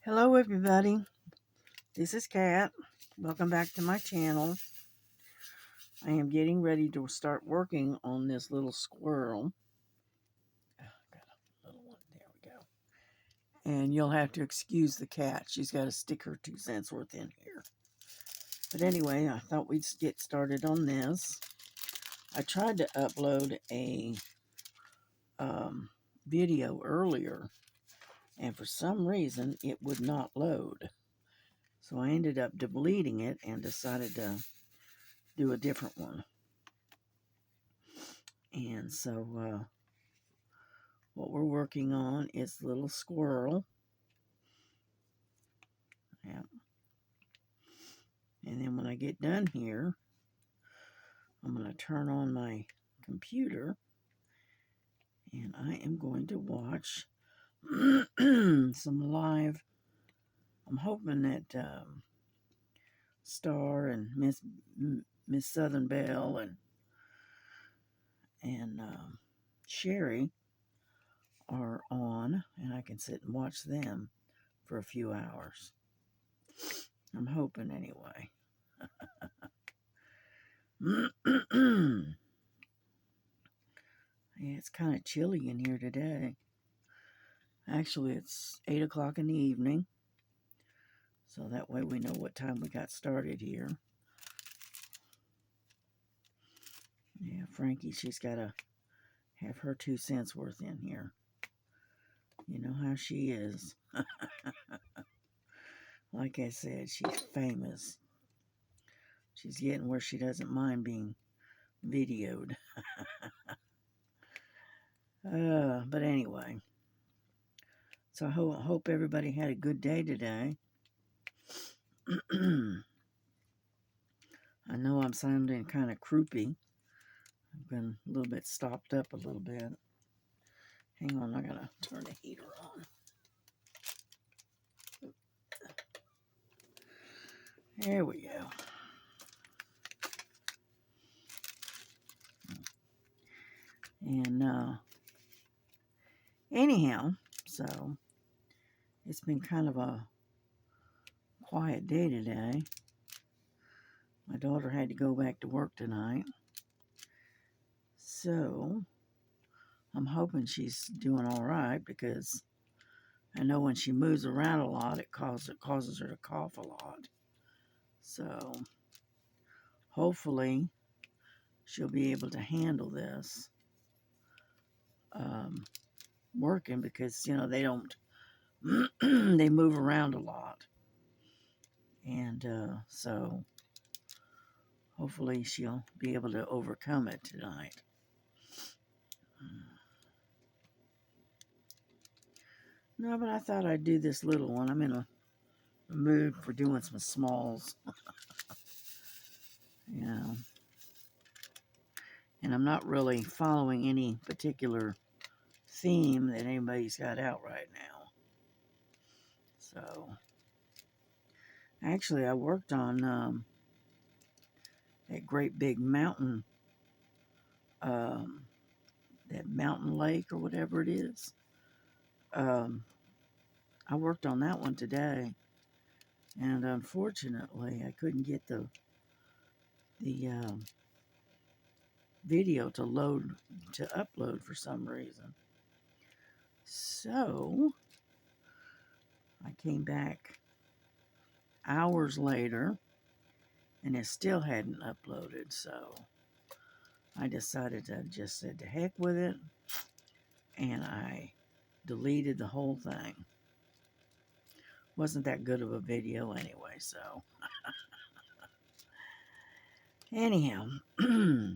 Hello everybody, this is Kat. Welcome back to my channel. I am getting ready to start working on this little squirrel. Got a little one, there we go. And you'll have to excuse the cat. She's got to stick her 2 cents worth in here. But anyway, I thought we'd get started on this. I tried to upload a video earlier, and for some reason it would not load. So I ended up deleting it and decided to do a different one. And so what we're working on is Little Squirrel. Yeah. And then when I get done here, I'm going to turn on my computer and I am going to watch some live. I'm hoping that Star and Miss Southern Belle and Sherry are on, and I can sit and watch them for a few hours. I'm hoping anyway. Yeah, it's kind of chilly in here today. Actually, it's 8 o'clock in the evening, so that way we know what time we got started here. Yeah, Frankie, she's got to have her 2 cents worth in here. You know how she is. Like I said, she's famous. She's getting where she doesn't mind being videoed. But anyway, so I hope everybody had a good day today. I know I'm sounding kind of croupy. I've been a little bit stopped up a little bit. Hang on, I gotta turn the heater on. There we go. And anyhow, so it's been kind of a quiet day today. My daughter had to go back to work tonight. So I'm hoping she's doing all right, because I know when she moves around a lot, it causes her to cough a lot. So hopefully she'll be able to handle this working, because, you know, they don't, they move around a lot. And so hopefully she'll be able to overcome it tonight. No, but I thought I'd do this little one. I'm in a mood for doing some smalls. You know. And I'm not really following any particular theme that anybody's got out right now. So, actually, I worked on that great big mountain, that mountain lake or whatever it is. I worked on that one today, and unfortunately, I couldn't get the video to upload for some reason. So I came back hours later, and it still hadn't uploaded. So I decided to just say to heck with it, and I deleted the whole thing. Wasn't that good of a video anyway, so anyhow. Yeah.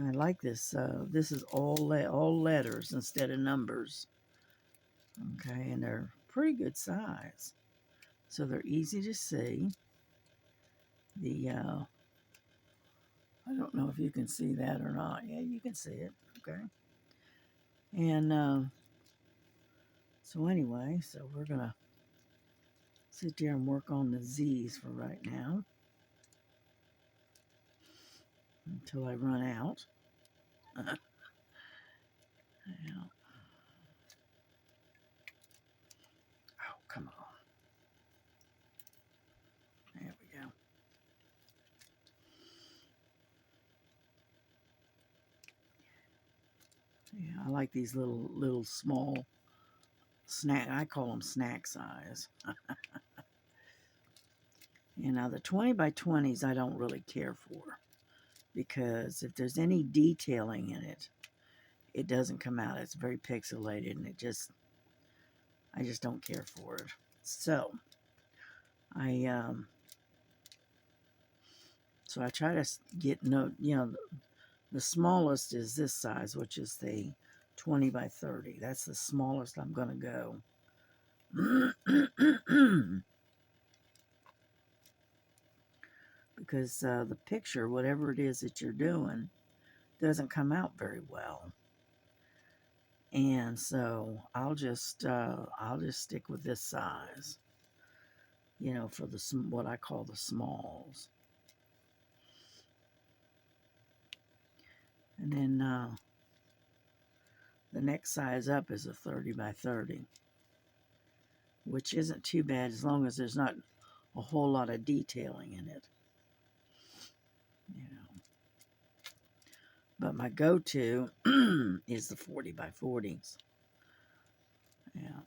I like this. This is all letters instead of numbers. Okay, and they're pretty good size, so they're easy to see. I don't know if you can see that or not. Yeah, you can see it. Okay, and so anyway, so we're gonna sit there and work on the Z's for right now until I run out. Yeah, I like these little small snack. I call them snack size. You know, the 20 by 20s I don't really care for, because if there's any detailing in it, it doesn't come out. It's very pixelated, and I just don't care for it. So I try to get the smallest is this size, which is the 20 by 30. That's the smallest I'm going to go. Because the picture, whatever it is that you're doing, doesn't come out very well. And so I'll just stick with this size, for what I call the smalls. And then the next size up is a 30 by 30, which isn't too bad as long as there's not a whole lot of detailing in it. But my go-to is the 40 by 40s. Yeah.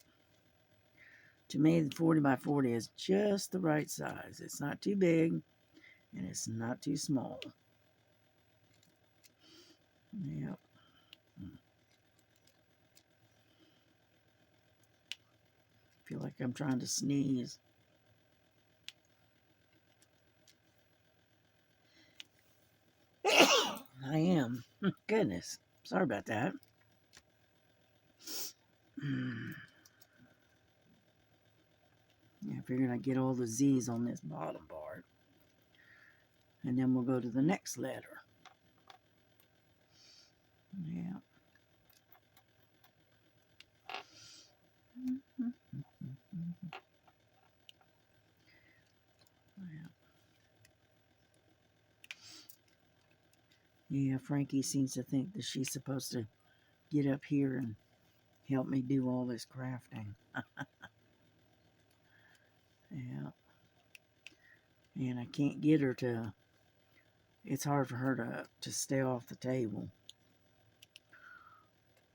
To me, the 40 by 40 is just the right size. It's not too big, and it's not too small. Yep. Feel like I'm trying to sneeze. I am. Goodness. Sorry about that. Yeah, I figured I'd get all the Z's on this bottom part. And then we'll go to the next letter. Yeah. Yeah, Frankie seems to think that she's supposed to get up here and help me do all this crafting. Yeah. And I can't get her to, it's hard for her to stay off the table.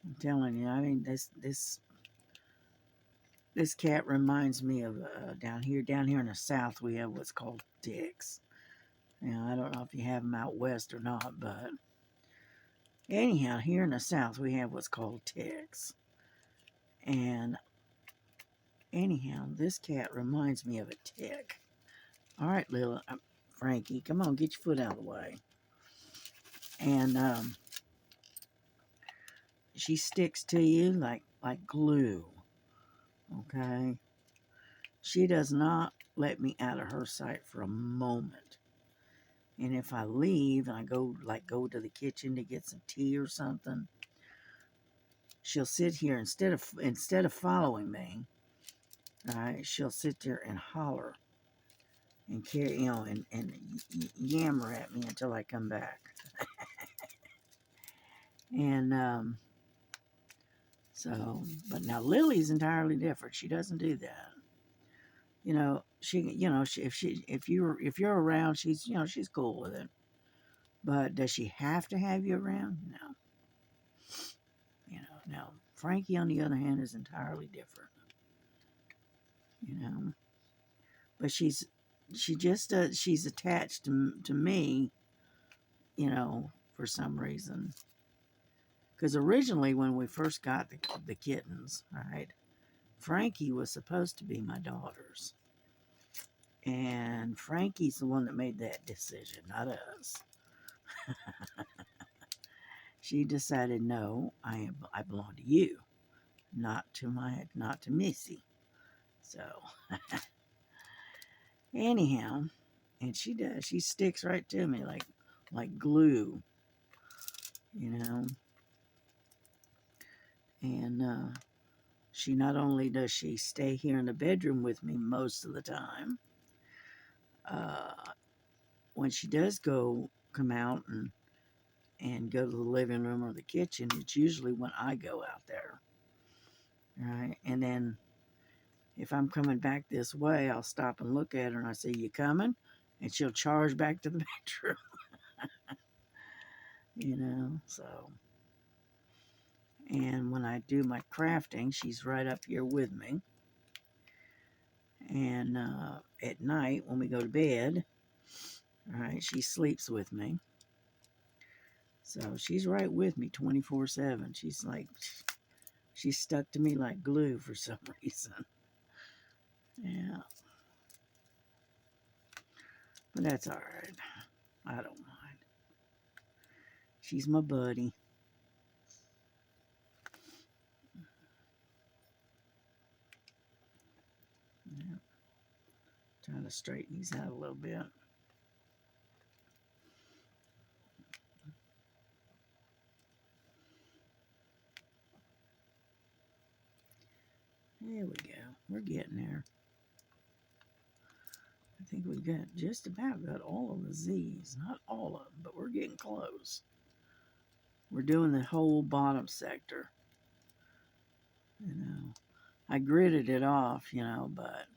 I'm telling you, I mean, this cat reminds me of down here in the south, we have what's called ticks. Now, I don't know if you have them out west or not, but anyhow, here in the south, we have what's called ticks. And anyhow, this cat reminds me of a tick. All right, little Frankie, come on, get your foot out of the way. And she sticks to you like glue. Okay? She does not let me out of her sight for a moment. And if I leave and I go to the kitchen to get some tea or something, she'll sit here instead of following me. Right? She'll sit there and holler and carry, and yammer at me until I come back. And but now Lily's entirely different. She doesn't do that. If you're around, she's cool with it. But does she have to have you around? No. Now Frankie, on the other hand, is entirely different. But she's attached to me, for some reason. Because originally, when we first got the kittens, right, Frankie was supposed to be my daughter's. And Frankie's the one that made that decision, not us. She decided, no, I belong to you, not to Missy. So anyhow, and she does. She sticks right to me like glue, And she not only does she stay here in the bedroom with me most of the time, when she does come out and go to the living room or the kitchen, it's usually when I go out there. Right? And then if I'm coming back this way, I'll stop and look at her and I say, "You coming?" And she'll charge back to the bedroom. So And when I do my crafting, she's right up here with me. And at night, when we go to bed, all right, she sleeps with me. So she's right with me 24/7. She's stuck to me like glue for some reason. Yeah. But that's all right. I don't mind. She's my buddy. Yeah. Trying to straighten these out a little bit. There we go. We're getting there. I think we've got just about got all of the Z's. Not all of them, but we're getting close. We're doing the whole bottom sector. You know, I gridded it off, but,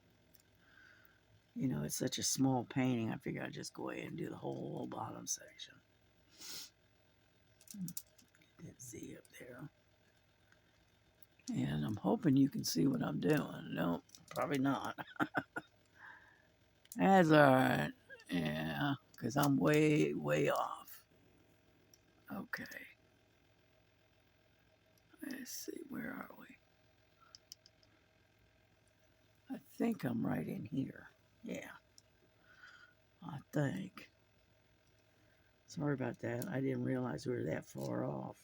it's such a small painting. I figure I'd just go ahead and do the whole bottom section. Get that Z up there. And I'm hoping you can see what I'm doing. Nope, probably not. That's all right. Yeah, because I'm way, way off. Okay. Let's see, where are we? I think I'm right in here. Yeah, I think. Sorry about that. I didn't realize we were that far off.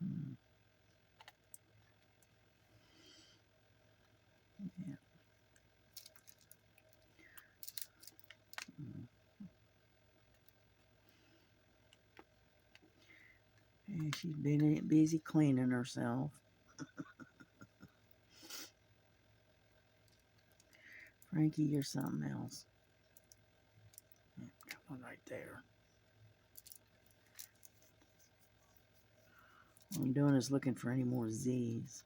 Yeah. And she's been busy cleaning herself. Frankie, you're something else. Yeah, got one right there. What I'm doing is looking for any more Z's.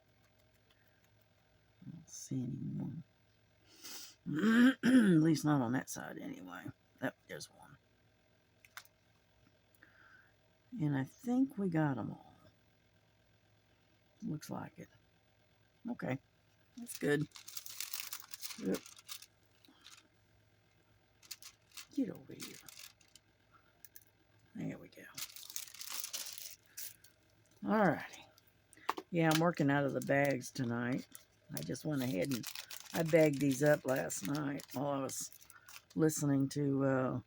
I don't see any more. At least not on that side anyway. Yep, there's one. And I think we got them all. Looks like it. Okay, that's good. Yep. Get over here. There we go. Alrighty. Yeah, I'm working out of the bags tonight. I just went ahead and I bagged these up last night while I was listening to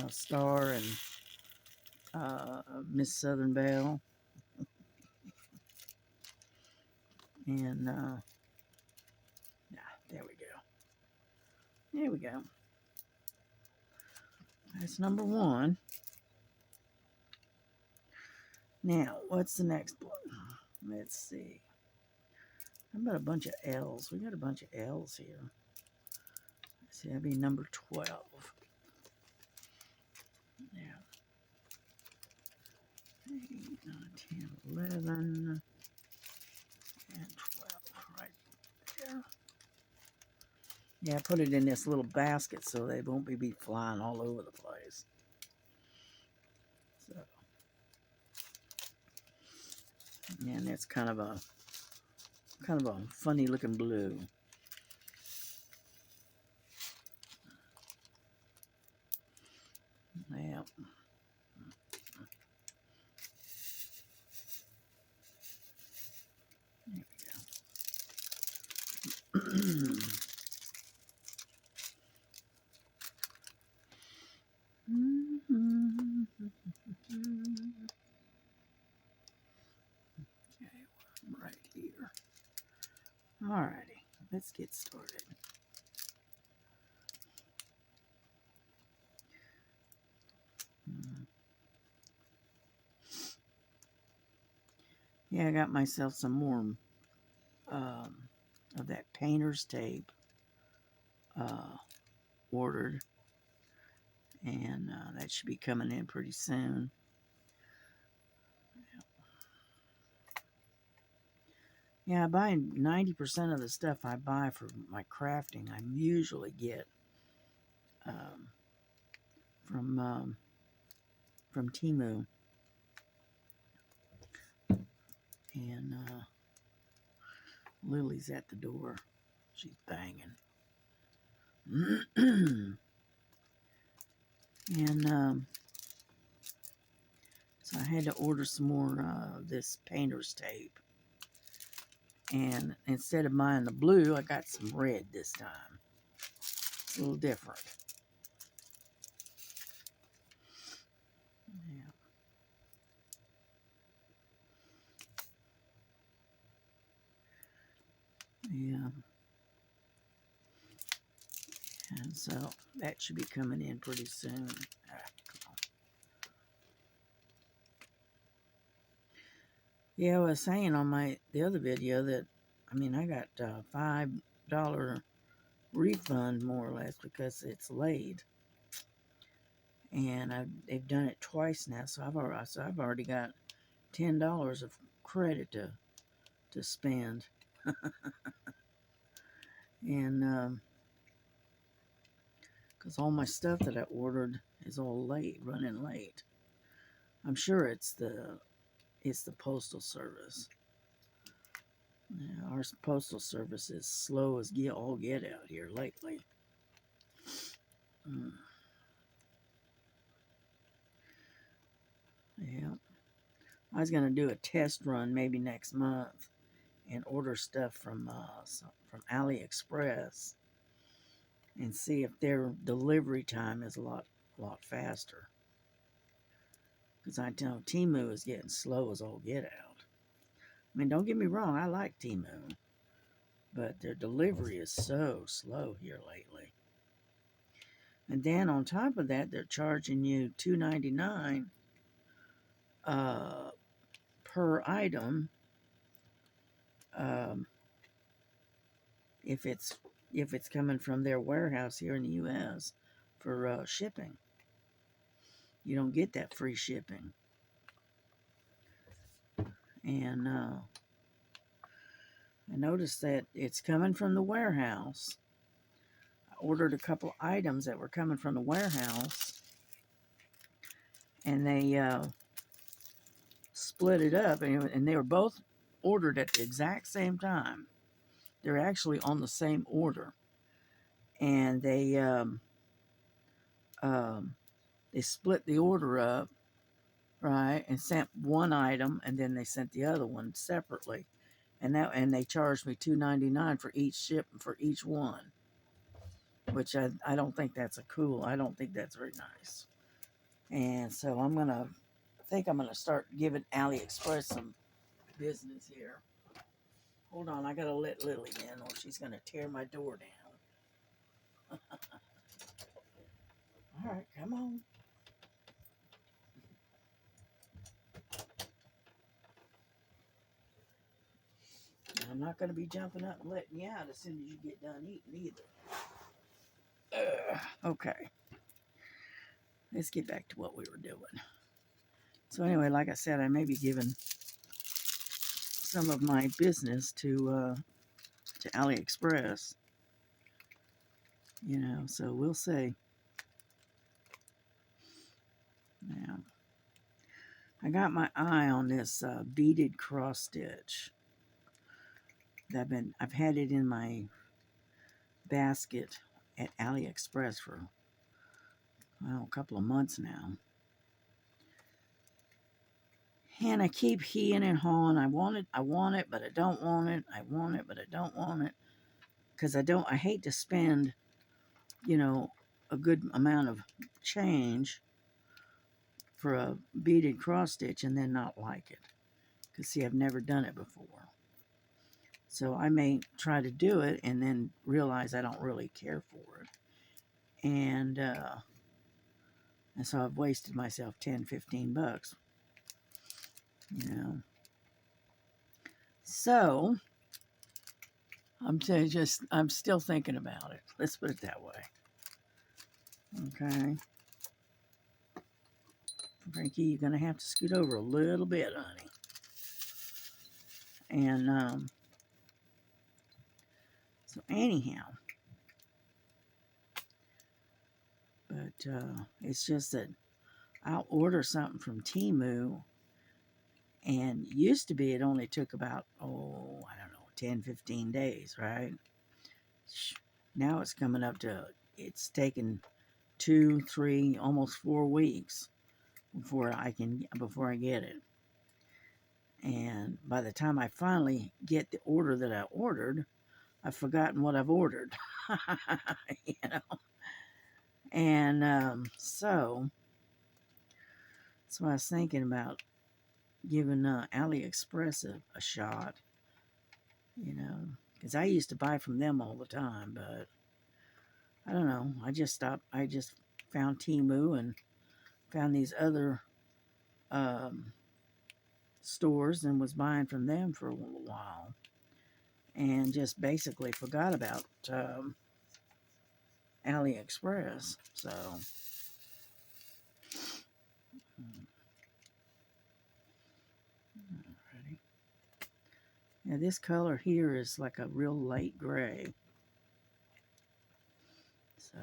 Star and Miss Southern Belle. And yeah, there we go. There we go. That's number one. Now, what's the next one? Let's see. How about a bunch of L's? We got a bunch of L's here. Let's see, that'd be number 12. Yeah. 8, 9, 10, 11, and 12 right there. Yeah, I put it in this little basket so they won't be flying all over the place. So, and it's kind of a funny looking blue. Yeah. There we go. Okay, right here. Alrighty, let's get started. Yeah, I got myself some more of that painter's tape ordered, and that should be coming in pretty soon. Yeah, I buy 90% of the stuff I buy for my crafting, I usually get um, from um, from Temu. And Lily's at the door. She's banging. And so I had to order some more this painter's tape. And instead of buying the blue, I got some red this time. It's a little different. Yeah. Yeah. And so that should be coming in pretty soon. Come on. Yeah, I was saying on the other video that, I mean, I got $5 refund more or less because it's late. And they've done it twice now, so I've already got $10 of credit to spend. And because all my stuff that I ordered is all late, running late. I'm sure it's the postal service. Yeah, our postal service is slow as all get out here lately. Mm. Yeah, I was gonna do a test run maybe next month and order stuff from AliExpress and see if their delivery time is a lot faster. Because I know Temu is getting slow as all get out. I mean, don't get me wrong, I like Temu, but their delivery is so slow here lately. And then on top of that, they're charging you $2.99 per item um, if it's coming from their warehouse here in the U.S. for shipping. You don't get that free shipping. And I noticed that it's coming from the warehouse. I ordered a couple items that were coming from the warehouse, and they split it up, and they were both ordered at the exact same time. They're actually on the same order, and they split the order up, right, and sent one item, and then they sent the other one separately, and they charged me $2.99 for each ship for each one, which I don't think that's I don't think that's very nice. And so I think I'm gonna start giving AliExpress some business here. Hold on, I gotta let Lily in, or she's gonna tear my door down. All right, come on. I'm not gonna be jumping up and letting you out as soon as you get done eating either. Okay, let's get back to what we were doing. So anyway, like I said, I may be giving some of my business to AliExpress. So we'll see. Now, I got my eye on this beaded cross stitch. I've had it in my basket at AliExpress for a couple of months now. And I keep heeing and hawing. I want it, but I don't want it. I want it, but I don't want it. Because I hate to spend, a good amount of change for a beaded cross stitch and then not like it. Because see, I've never done it before. So I may try to do it and then realize I don't really care for it. And so I've wasted myself $10-15. So I'm still thinking about it. Let's put it that way. Okay. Frankie, you're going to have to scoot over a little bit, honey. And So anyhow, but it's just that I'll order something from Temu, and used to be it only took about, oh, I don't know, 10, 15 days, right? Now it's coming up to, it's taken 2, 3, almost 4 weeks before I get it. And by the time I finally get the order that I ordered, I've forgotten what I've ordered. You know? And so I was thinking about giving AliExpress a shot, you know, because I used to buy from them all the time, but I don't know. I just stopped. I just found Temu and found these other stores and was buying from them for a little while, and just basically forgot about AliExpress. So, alrighty. Yeah, this color here is like a real light gray. So,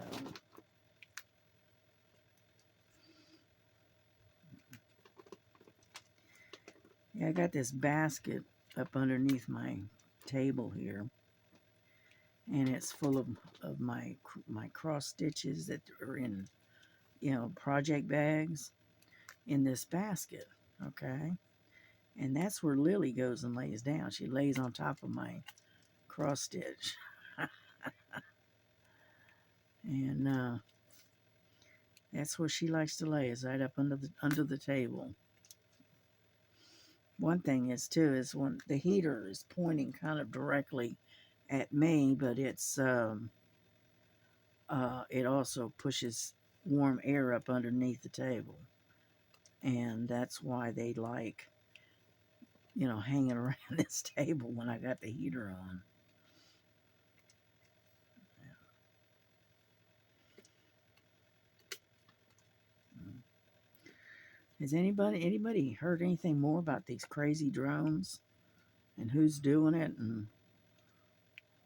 yeah, I got this basket up underneath my table here, and it's full of my cross stitches that are in, you know, project bags in this basket. Okay, and that's where Lily goes and lays down. She lays on top of my cross stitch. And that's where she likes to lay, is right up under the table. One thing is too is when the heater is pointing kind of directly at me, but it also pushes warm air up underneath the table, and that's why they like, you know, hanging around this table when I got the heater on. Has anybody heard anything more about these crazy drones and who's doing it and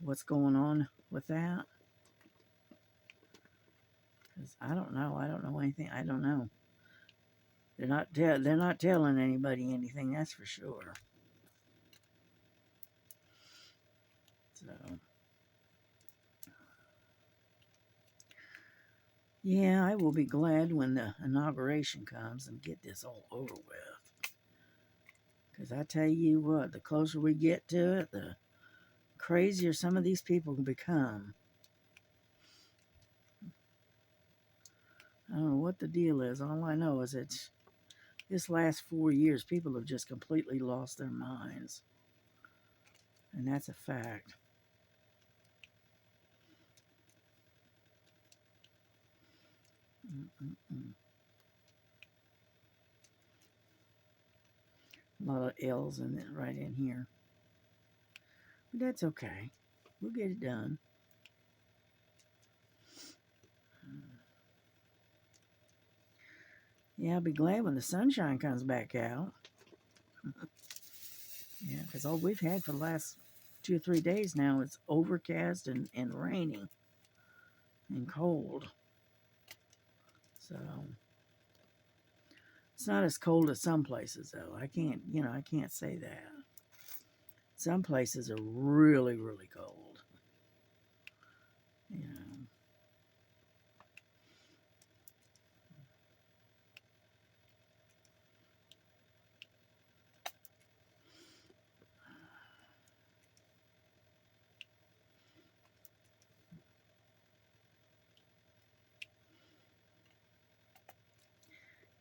what's going on with that? Because I don't know. I don't know anything. I don't know. They're not telling anybody anything. That's for sure. So yeah, I will be glad when the inauguration comes and get this all over with. Because I tell you what, the closer we get to it, the crazier some of these people can become. I don't know what the deal is. All I know is it's this last 4 years, people have just completely lost their minds. And that's a fact. Mm-mm-mm. A lot of L's in it right in here. But that's okay. We'll get it done. Yeah, I'll be glad when the sunshine comes back out. Yeah, because all we've had for the last 2 or 3 days now is overcast and raining and cold. So it's not as cold as some places, though. I can't say that. Some places are really, really cold. You know.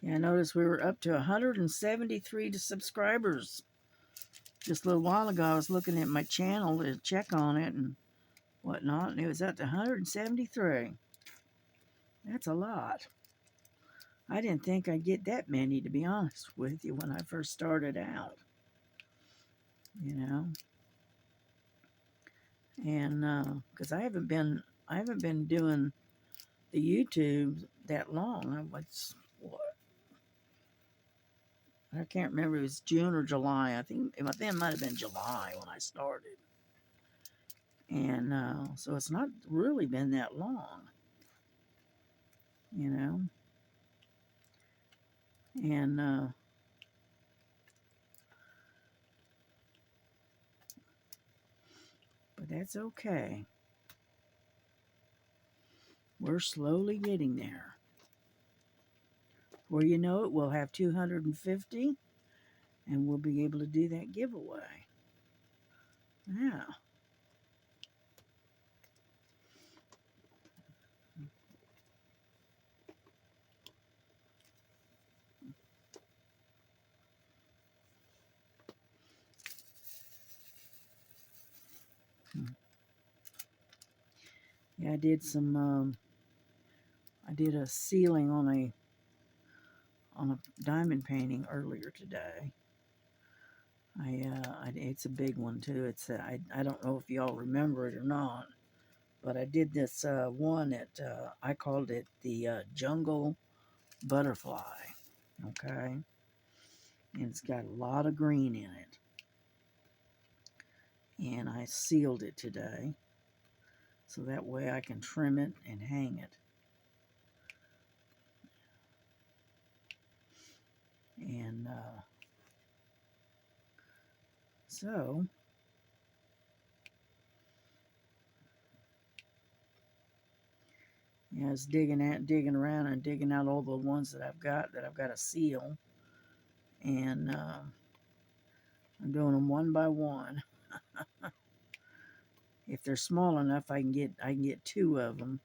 Yeah, I noticed we were up to 173 subscribers. Just a little while ago, I was looking at my channel to check on it and whatnot, and it was up to 173. That's a lot. I didn't think I'd get that many, to be honest with you, when I first started out. You know, and because I haven't been doing the YouTube that long. I can't remember if it was June or July. I think it might have been July when I started. And so it's not really been that long, you know. And but that's okay. We're slowly getting there. Before you know it, we'll have 250 and we'll be able to do that giveaway. Yeah. Yeah, I did a ceiling on a diamond painting earlier today. It's a big one too. I don't know if y'all remember it or not, but I did this one at I called it the jungle butterfly. Okay, and it's got a lot of green in it, and I sealed it today, so that way I can trim it and hang it. And so yeah, I was digging around and digging out all the ones that I've got to seal, and I'm doing them one by one. If they're small enough, I can get two of them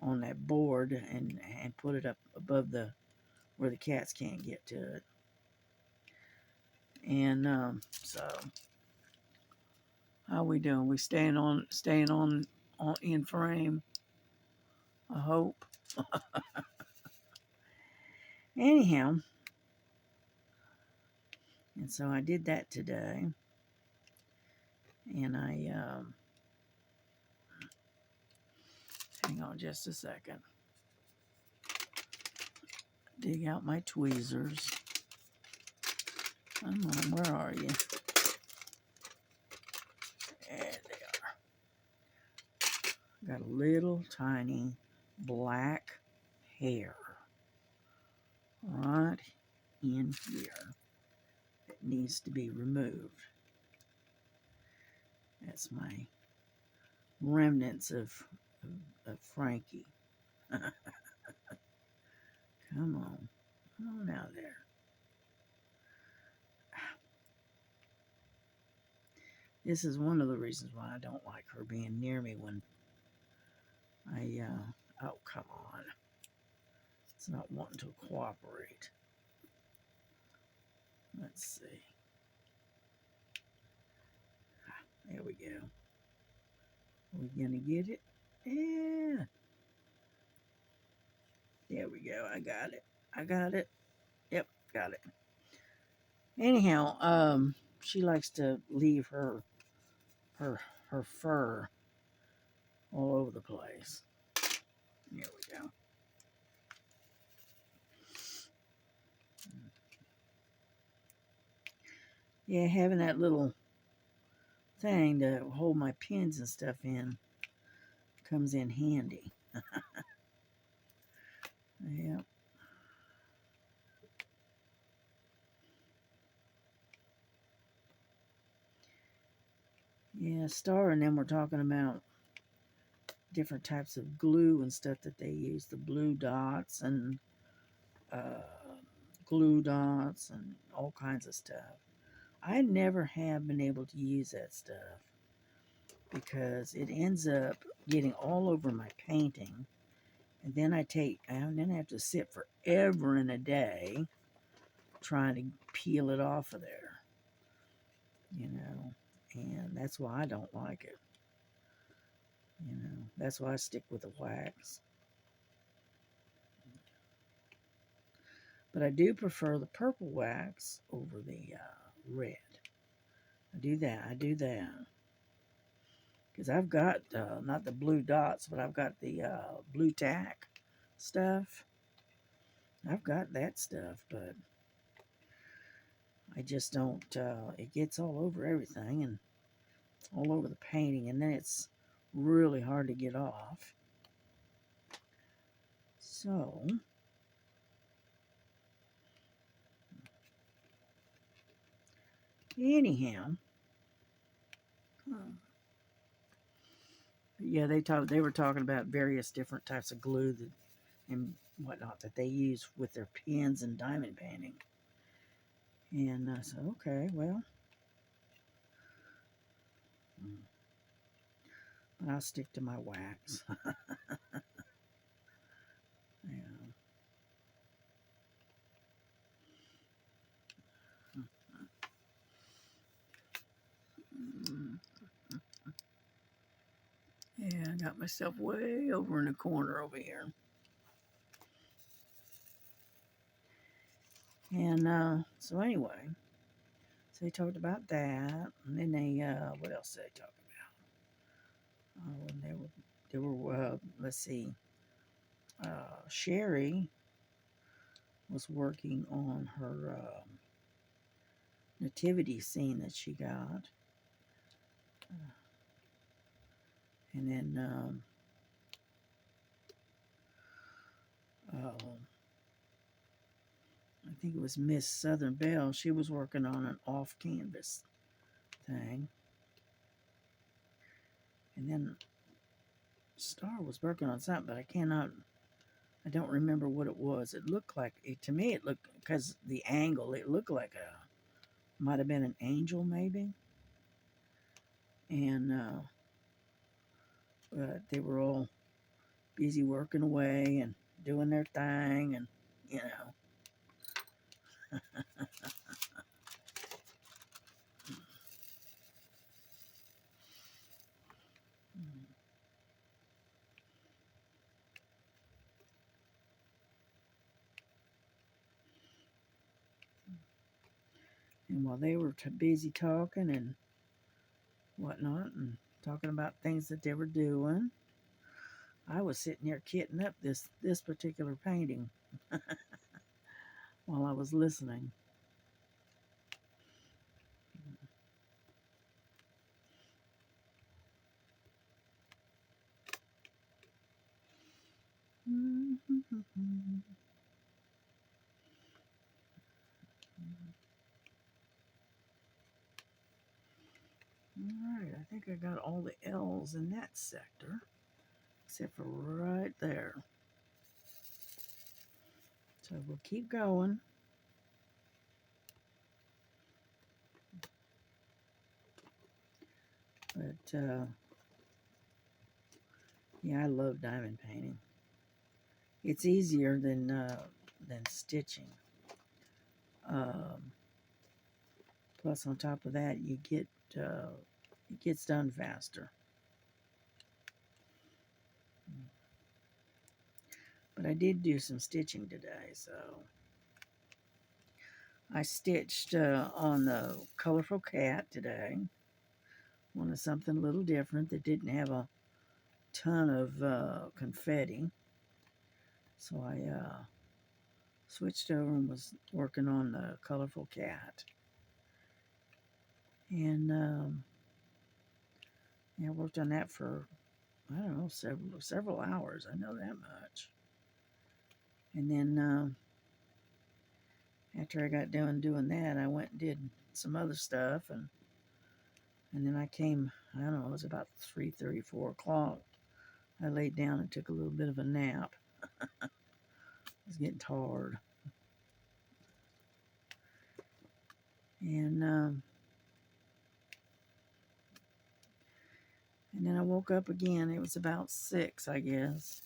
on that board and put it up above the where the cats can't get to it. And so how we doing? We staying on in frame. I hope. Anyhow, and so I did that today, and I hang on just a second. Dig out my tweezers. Come on, where are you? There they are. Got a little tiny black hair right in here that needs to be removed. That's my remnants of Frankie. Come on out there. This is one of the reasons why I don't like her being near me when oh, come on. It's not wanting to cooperate. Let's see. There we go. Are we gonna get it? Yeah. There we go. I got it. Yep, got it. Anyhow, she likes to leave her her fur all over the place. There we go. Yeah, having that little thing to hold my pins and stuff in comes in handy. Yep. Yeah, Star and them were talking about different types of glue and stuff that they use, the blue dots and uh, glue dots and all kinds of stuff. I never have been able to use that stuff because it ends up getting all over my painting, and then I have to sit forever and a day trying to peel it off of there, and that's why I don't like it. That's why I stick with the wax. But I do prefer the purple wax over the red. I do that. Because I've got, not the blue dots, but I've got the blue tack stuff. I've got that stuff, but I just don't, it gets all over everything, and all over the painting, and then it's really hard to get off. So anyhow, yeah, they were talking about various different types of glue that and whatnot that they use with their pens and diamond painting. And I said, okay, well, but I'll stick to my wax. Yeah. Yeah, I got myself way over in the corner over here. And so anyway, so they talked about that, and then they, what else did they talk about? Oh, and they were, let's see, Sherry was working on her nativity scene that she got. And then I think it was Miss Southern Belle. She was working on an off-canvas thing. And then Star was working on something, but I don't remember what it was. It looked like, to me it looked, because the angle, it looked like might have been an angel maybe. And but they were all busy working away and doing their thing, and you know. And while they were busy talking and whatnot, and talking about things that they were doing, I was sitting here kitting up this particular painting while I was listening. Alright, I think I got all the L's in that sector, except for right there. So we'll keep going. But, yeah, I love diamond painting. It's easier than stitching. Plus, on top of that, you get it gets done faster. But I did do some stitching today, so I stitched on the colorful cat today. Wanted something a little different that didn't have a ton of confetti. So I switched over and was working on the colorful cat. And yeah, I worked on that for, I don't know, several hours. I know that much. And then after I got done doing that, I went and did some other stuff, and then I came, I don't know, it was about 3:30, 4 o'clock. I laid down and took a little bit of a nap. I was getting tired. And then I woke up again. It was about 6, I guess.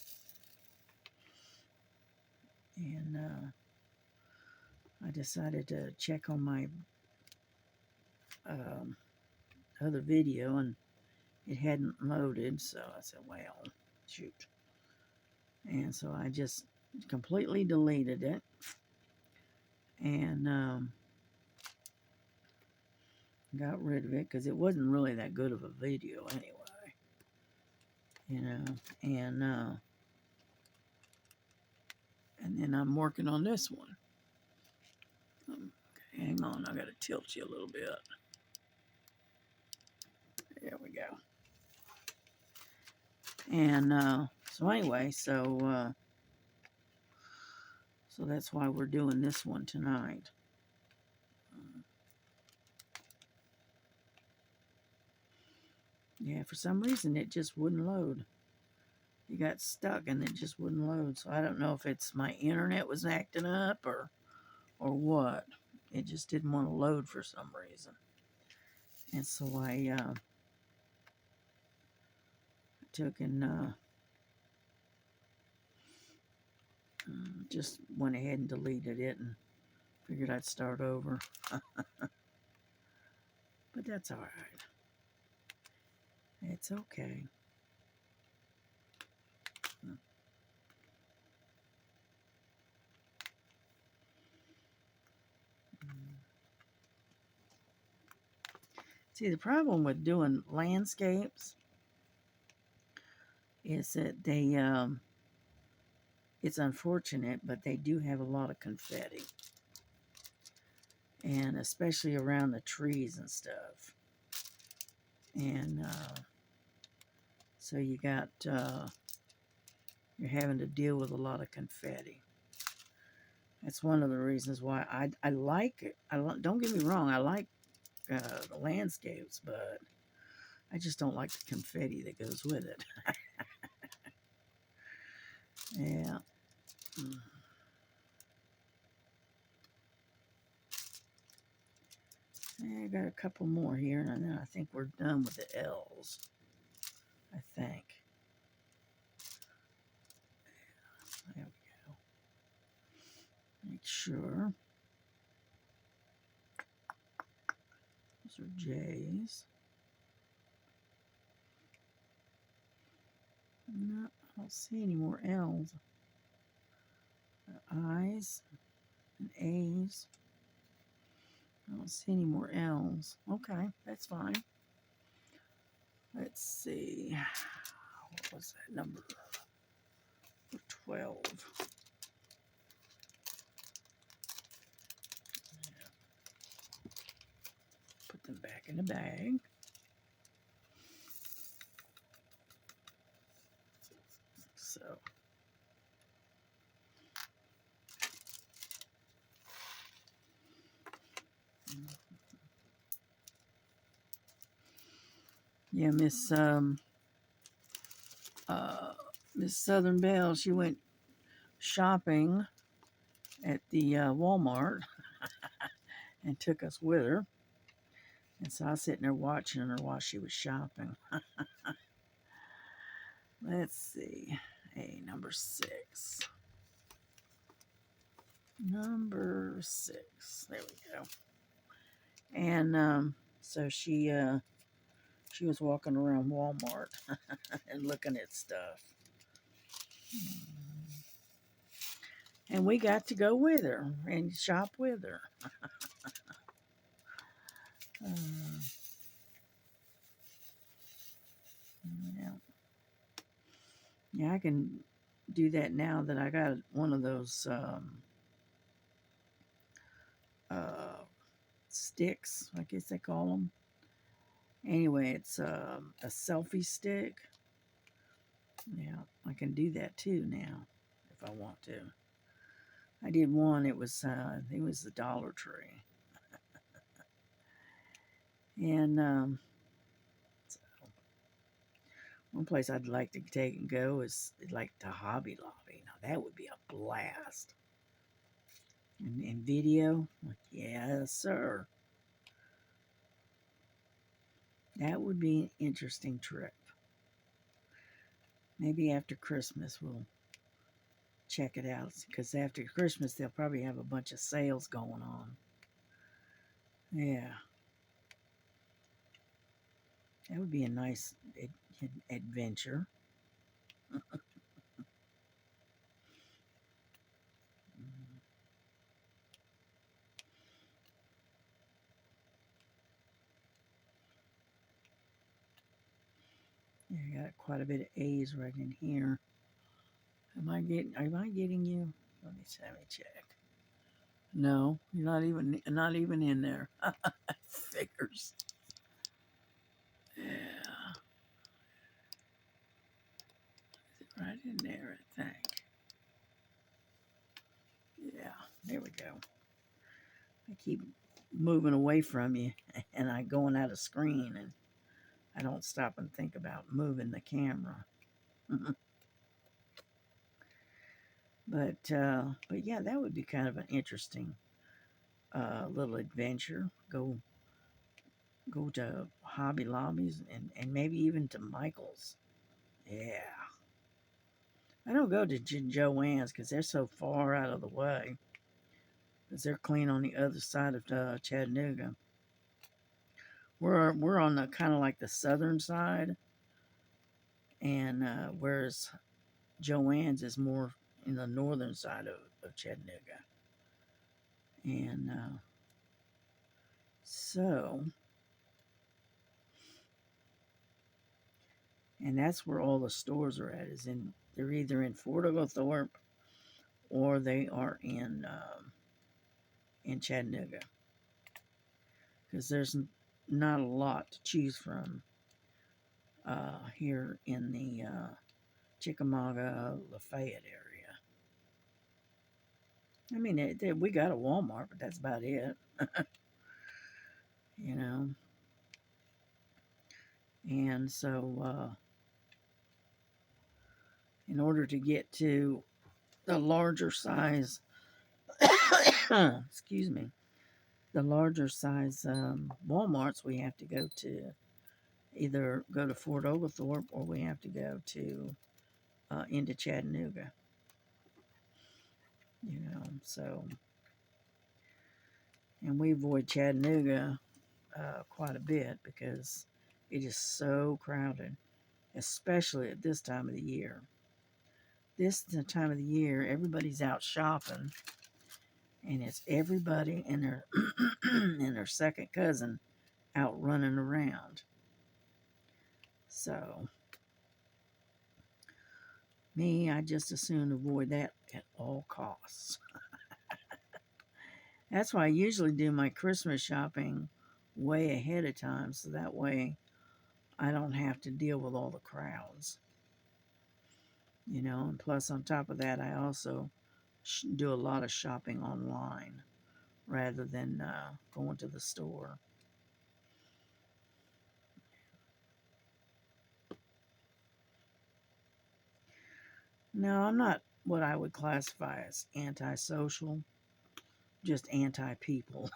And I decided to check on my other video, and it hadn't loaded. So I said, well, shoot. And so I just completely deleted it. And got rid of it because it wasn't really that good of a video anyway. You know, and then I'm working on this one. Okay, hang on, I gotta tilt you a little bit. There we go. And so anyway, so that's why we're doing this one tonight. Yeah, for some reason it just wouldn't load. You got stuck and it just wouldn't load. So I don't know if it's my internet was acting up or what. It just didn't want to load for some reason. And so I took and just went ahead and deleted it and figured I'd start over. But that's all right. It's okay. See, the problem with doing landscapes is that they, it's unfortunate, but they do have a lot of confetti. And especially around the trees and stuff. And so you got, you're having to deal with a lot of confetti. That's one of the reasons why I like it. Don't get me wrong, I like the landscapes, but I just don't like the confetti that goes with it. Yeah. I got a couple more here, and then I think we're done with the L's. I think. There we go. Make sure. Those are J's. No, I don't see any more L's. I's and A's. I don't see any more L's. Okay, that's fine. Let's see. What was that number? 12. Put them back in the bag. So. Yeah, Miss Southern Belle, she went shopping at the Walmart and took us with her. And so I was sitting there watching her while she was shopping. Let's see. Hey, number 6. Number 6. There we go. And so she was walking around Walmart and looking at stuff. And we got to go with her and shop with her. Yeah. Yeah, I can do that now that I got one of those sticks, I guess they call them. Anyway, it's a selfie stick. Yeah, I can do that too now if I want to. I did one. It was I think it was the Dollar Tree, and so one place I'd like to take and go is like the Hobby Lobby. Now that would be a blast. And video, like, yes, sir. That would be an interesting trip. Maybe after Christmas we'll check it out, because after Christmas they'll probably have a bunch of sales going on. Yeah. That would be a nice adventure. Yeah, I got quite a bit of A's right in here. Am I getting you? Let me check. No, you're not even in there. Figures. Yeah. Right in there, I think. Yeah, there we go. I keep moving away from you and I going out of screen and I don't stop and think about moving the camera. But yeah, that would be kind of an interesting little adventure. Go to Hobby Lobbies and maybe even to Michael's. Yeah. I don't go to Joann's because they're so far out of the way. Because they're clean on the other side of Chattanooga. We're on the kind of like the southern side, and whereas Joann's is more in the northern side of Chattanooga. And so, and that's where all the stores are at. They're either in Fort Oglethorpe or they are in Chattanooga. Because there's not a lot to choose from here in the Chickamauga, Lafayette area. I mean, we got a Walmart, but that's about it. You know. And so, in order to get to the larger size, excuse me, the larger size Walmarts, we have to go to either go to Fort Oglethorpe or we have to go to into Chattanooga. You know, so and we avoid Chattanooga quite a bit because it is so crowded, especially at this time of the year. This is the time of the year everybody's out shopping, and it's everybody and their and their second cousin out running around. So me, I just as soon avoid that at all costs. That's why I usually do my Christmas shopping way ahead of time, so that way I don't have to deal with all the crowds. You know, and plus on top of that, I also do a lot of shopping online rather than going to the store. No, I'm not what I would classify as antisocial, just anti-people.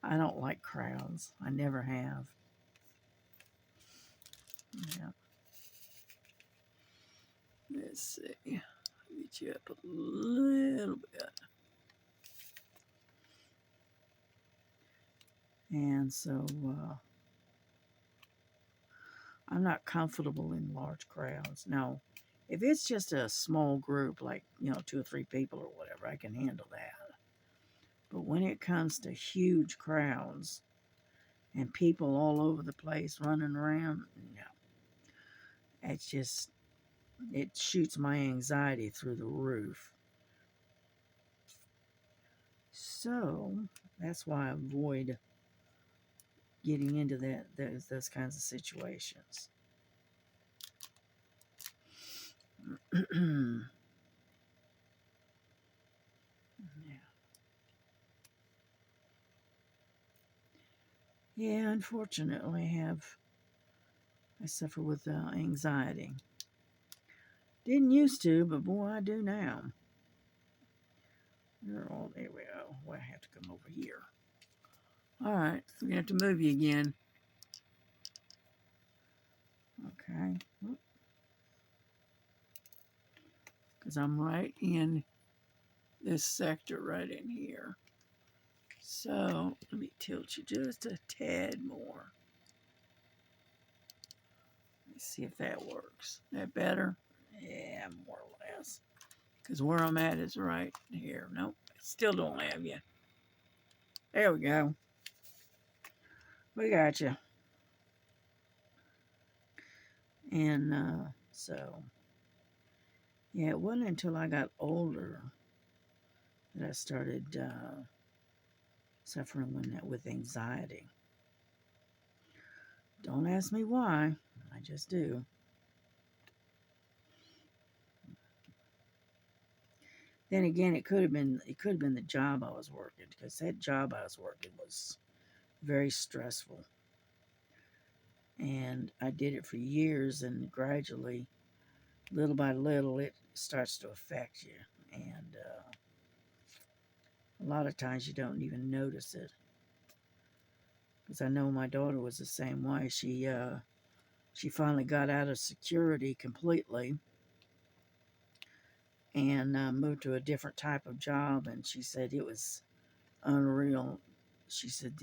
I don't like crowds. I never have. Yeah. Let's see. Get you up a little bit. And so I'm not comfortable in large crowds. Now, if it's just a small group, like, 2 or 3 people or whatever, I can handle that. But when it comes to huge crowds and people all over the place running around, no. It's just, it shoots my anxiety through the roof. So that's why I avoid getting into those kinds of situations. Yeah. Yeah, unfortunately, I suffer with anxiety. Didn't used to, but boy, I do now. There we go. Well, I have to come over here. All right, so we're gonna have to move you again. Okay, because I'm right in this sector right in here. So let me tilt you just a tad more. Let's see if that works. That better? Yeah, more or less. Because where I'm at is right here. Nope, still don't have you. There we go. We got you. And so, yeah, it wasn't until I got older that I started suffering with anxiety. Don't ask me why. I just do. Then again, it could have been the job I was working, because that job I was working was very stressful, and I did it for years, and gradually, little by little, it starts to affect you, and a lot of times you don't even notice it. Because I know my daughter was the same way. She finally got out of security completely and moved to a different type of job, and she said it was unreal. She said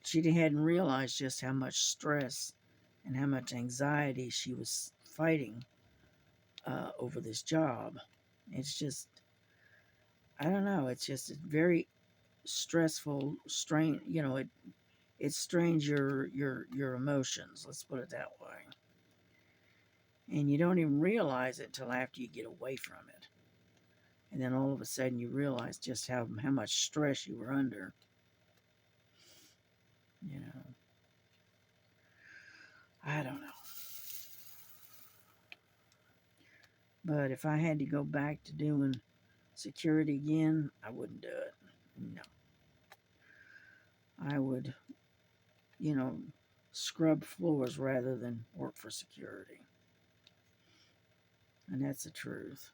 she hadn't realized just how much stress and how much anxiety she was fighting over this job. It's just, I don't know. It's just very stressful, strain. It strains your emotions. Let's put it that way. And you don't even realize it till after you get away from it. And then all of a sudden you realize just how much stress you were under. You know, I don't know. But if I had to go back to doing security again, I wouldn't do it. No. I would, you know, scrub floors rather than work for security. And that's the truth.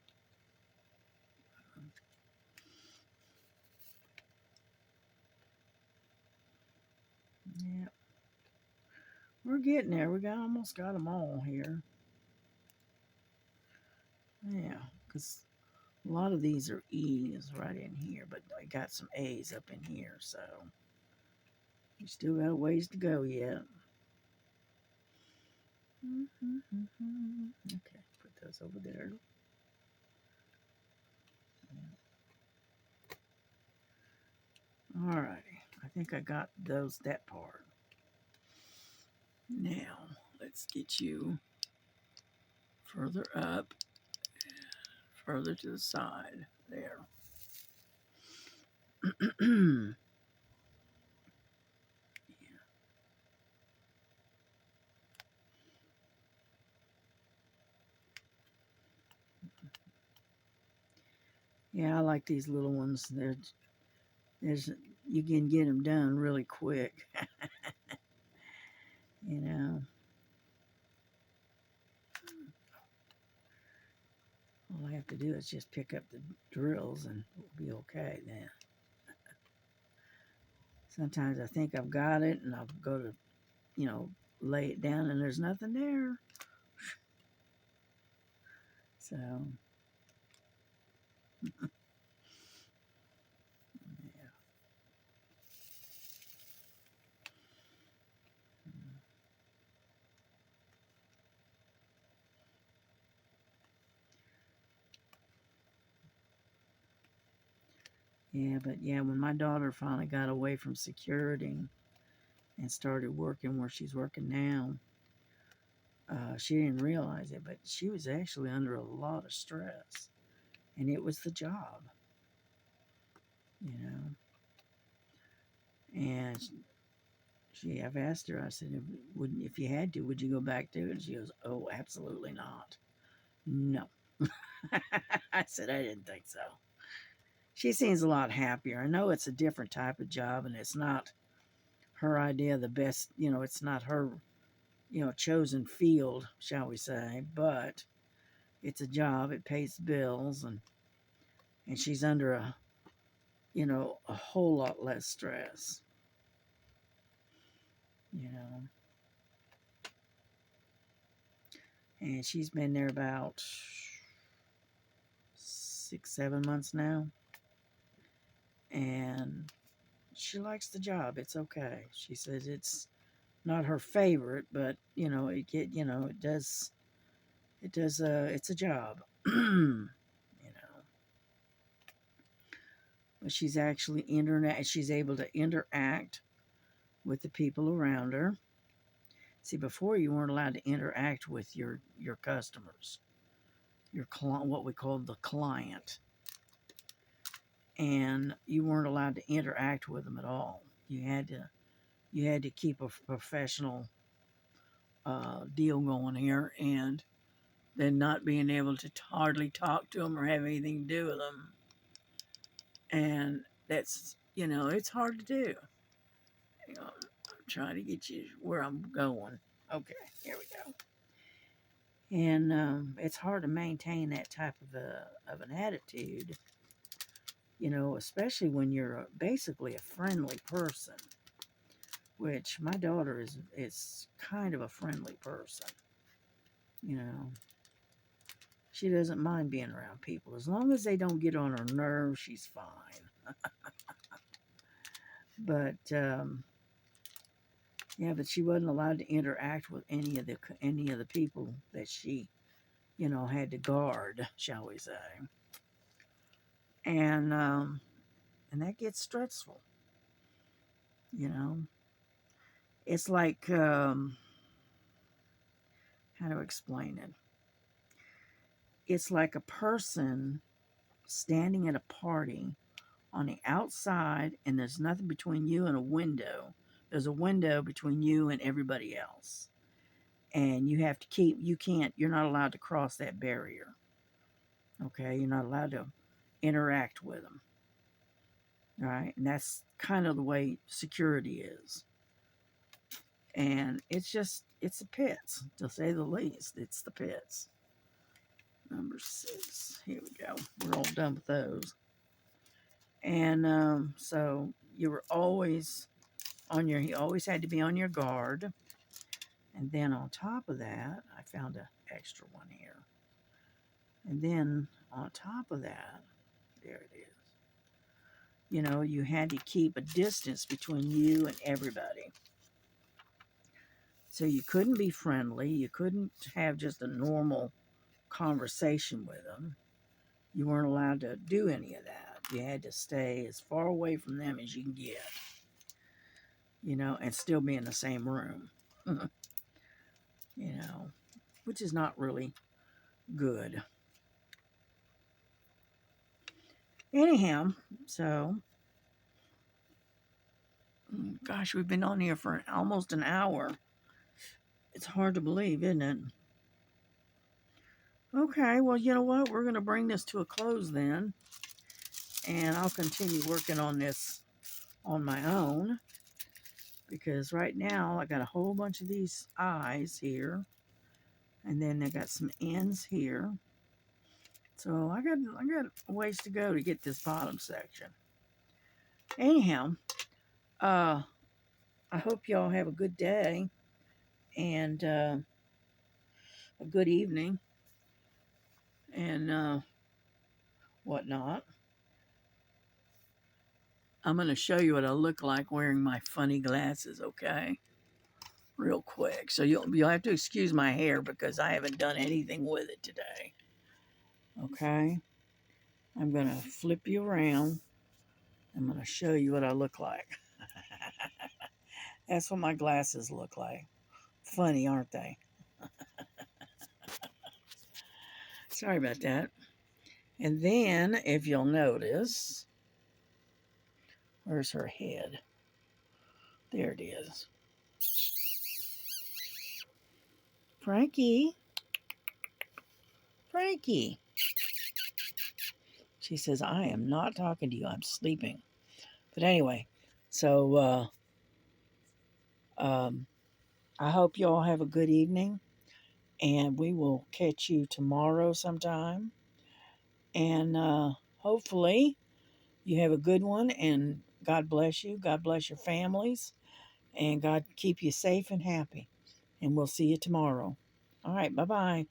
Yeah. We're getting there. Almost got them all here. Yeah, because a lot of these are E's right in here, but I got some A's up in here, so we still got a ways to go yet. Okay, put those over there. Alrighty, I think I got that part. Now, let's get you further up, further to the side. There. Yeah, I like these little ones. There's you can get them done really quick. you know. All I have to do is just pick up the drills and we'll be okay then. Sometimes I think I've got it and I'll go to, lay it down and there's nothing there. So, yeah. Yeah, but yeah, when my daughter finally got away from security and started working where she's working now, she didn't realize it, but she was actually under a lot of stress. And it was the job, you know. And I've asked her, I said, if you had to, would you go back to it? And she goes, oh, absolutely not. No. I said, I didn't think so. She seems a lot happier. I know it's a different type of job and it's not her idea of the best, it's not her, chosen field, shall we say, but it's a job, it pays bills, and she's under a whole lot less stress, you know. And she's been there about 6, 7 months now. And she likes the job. It's okay. She says it's not her favorite, but it's a job. But she's she's able to interact with the people around her. See, before you weren't allowed to interact with your customers, what we call the client, and you weren't allowed to interact with them at all. You had to keep a professional deal going here, and then not being able to hardly talk to them or have anything to do with them. And that's, it's hard to do. I'm trying to get you where I'm going. Okay, here we go. And it's hard to maintain that type of an attitude, especially when you're basically a friendly person, which my daughter is kind of a friendly person. You know, she doesn't mind being around people. As long as they don't get on her nerves, she's fine. But, yeah, but she wasn't allowed to interact with any of the people that she, had to guard, shall we say. And that gets stressful, you know. It's like, how to explain it? It's like a person standing at a party on the outside, and there's nothing between you and a window. There's a window between you and everybody else. And you have to you're not allowed to cross that barrier. Okay? You're not allowed to interact with them. All right? And that's kind of the way security is. And it's the pits, to say the least. It's the pits. Number 6. Here we go. We're all done with those. And so you always had to be on your guard. And then on top of that, I found an extra one here. And then on top of that, there it is. You had to keep a distance between you and everybody. So you couldn't be friendly. You couldn't have just a normal conversation with them. You weren't allowed to do any of that. You had to stay as far away from them as you can get, and still be in the same room, which is not really good. Anyhow, so, gosh, we've been on here for almost an hour. It's hard to believe, isn't it? Okay, well, you know what? We're going to bring this to a close then. And I'll continue working on this on my own. Because right now, I got a whole bunch of these eyes here. And then I got some ends here. So I got a ways to go to get this bottom section. Anyhow, I hope y'all have a good day and a good evening and whatnot. I'm going to show you what I look like wearing my funny glasses, okay? Real quick. So you'll have to excuse my hair because I haven't done anything with it today. Okay? I'm going to flip you around. I'm going to show you what I look like. That's what my glasses look like. Funny, aren't they? Sorry about that. And then, if you'll notice, where's her head? There it is. Frankie. Frankie. She says, I am not talking to you. I'm sleeping. But anyway, so I hope you all have a good evening. And we will catch you tomorrow sometime. And hopefully you have a good one. And God bless you. God bless your families. And God keep you safe and happy. And we'll see you tomorrow. All right. Bye-bye.